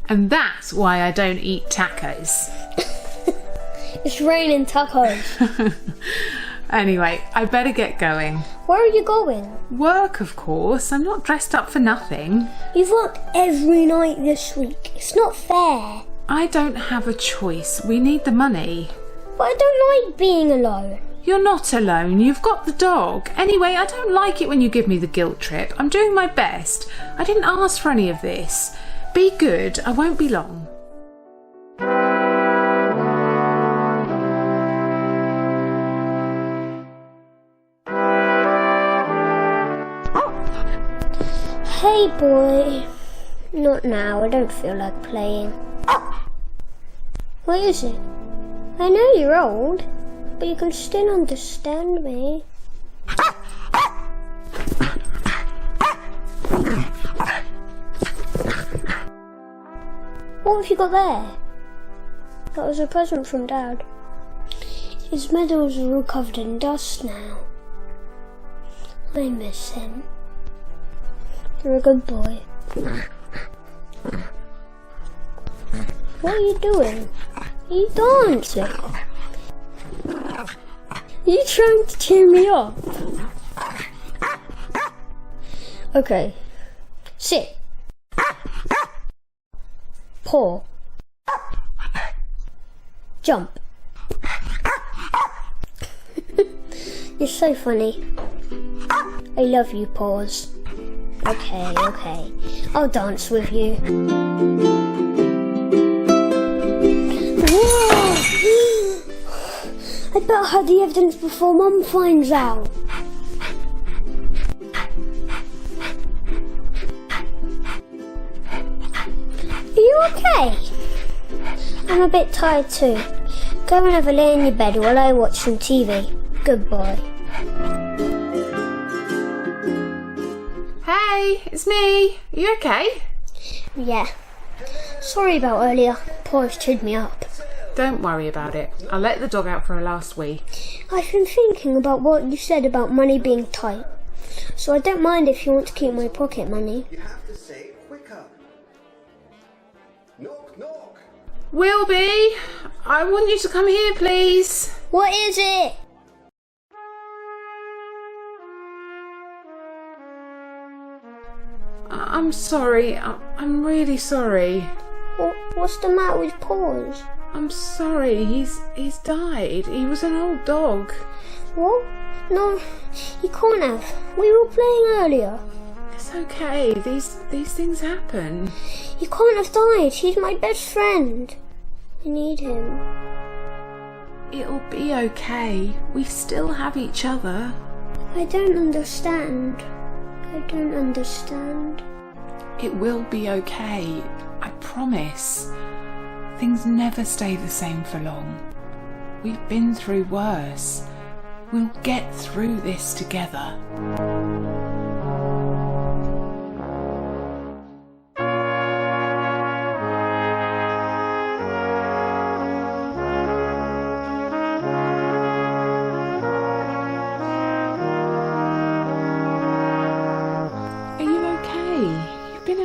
And that's why I don't eat tacos. It's raining tacos. Anyway, I better get going. Where are you going? Work, of course. I'm not dressed up for nothing. You've worked every night this week. It's not fair. I don't have a choice. We need the money. But I don't like being alone. You're not alone. You've got the dog. Anyway, I don't like it when you give me the guilt trip. I'm doing my best. I didn't ask for any of this. Be good. I won't be long. Hey boy. Not now, I don't feel like playing. What is it? I know you're old, but you can still understand me. What have you got there? That was a present from Dad. His medals are all covered in dust now. I miss him. You're a good boy. What are you doing? Are you dancing? Are you trying to cheer me up? Okay. Sit. Paw. Jump. You're so funny. I love you, Paws. Okay. I'll dance with you. Whoa! I better hide the evidence before Mum finds out. Are you okay? I'm a bit tired too. Go and have a lay in your bed while I watch some TV. Good boy. Hey, it's me. Are you okay? Yeah. Sorry about earlier. Paws chewed me up. Don't worry about it. I'll let the dog out for a last wee. I've been thinking about what you said about money being tight. So I don't mind if you want to keep my pocket money. You have to say it quicker. Knock, knock. Wilby, I want you to come here, please. What is it? I'm sorry. I'm really sorry. What's the matter with Paws? I'm sorry. He's died. He was an old dog. What? No, he can't have. We were playing earlier. It's okay. These things happen. He can't have died. He's my best friend. I need him. It'll be okay. We still have each other. I don't understand. It will be okay. I promise. Things never stay the same for long. We've been through worse. We'll get through this together.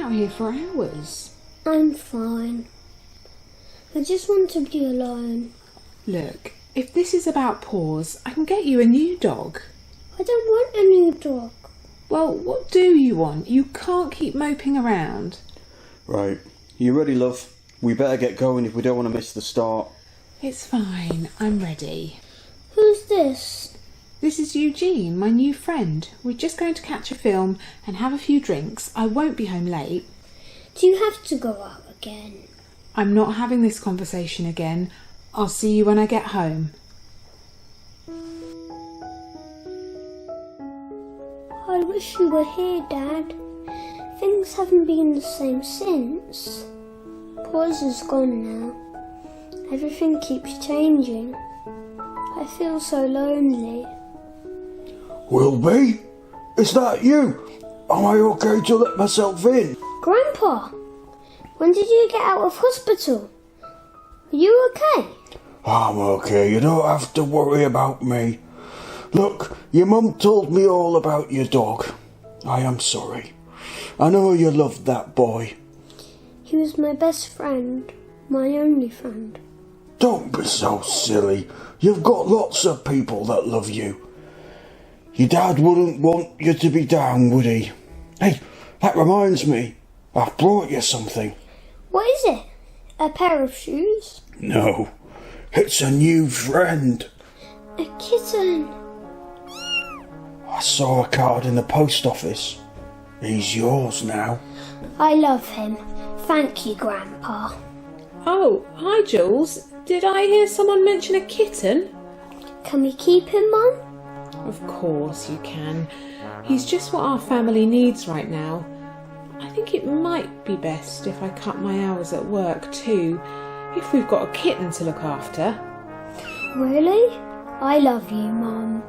Here for hours. I'm fine. I just want to be alone. Look, if this is about Paws, I can get you a new dog. I don't want a new dog. Well, what do you want? You can't keep moping around. Right. You ready, love? We better get going if we don't want to miss the start. It's fine. I'm ready. Who's this? This is Eugene, my new friend. We're just going to catch a film and have a few drinks. I won't be home late. Do you have to go out again? I'm not having this conversation again. I'll see you when I get home. I wish you were here, Dad. Things haven't been the same since. Paws is gone now. Everything keeps changing. I feel so lonely. Wilby, is that you? Am I okay to let myself in? Grandpa, when did you get out of hospital? Are you okay? I'm okay, you don't have to worry about me. Look, your mum told me all about your dog. I am sorry. I know you loved that boy. He was my best friend, my only friend. Don't be so silly. You've got lots of people that love you. Your dad wouldn't want you to be down, would he? Hey, that reminds me. I've brought you something. What is it? A pair of shoes? No, it's a new friend. A kitten. I saw a card in the post office. He's yours now. I love him. Thank you, Grandpa. Oh, hi Jules. Did I hear someone mention a kitten? Can we keep him, Mum? Of course you can. He's just what our family needs right now. I think it might be best if I cut my hours at work too, if we've got a kitten to look after. Really? I love you, Mum.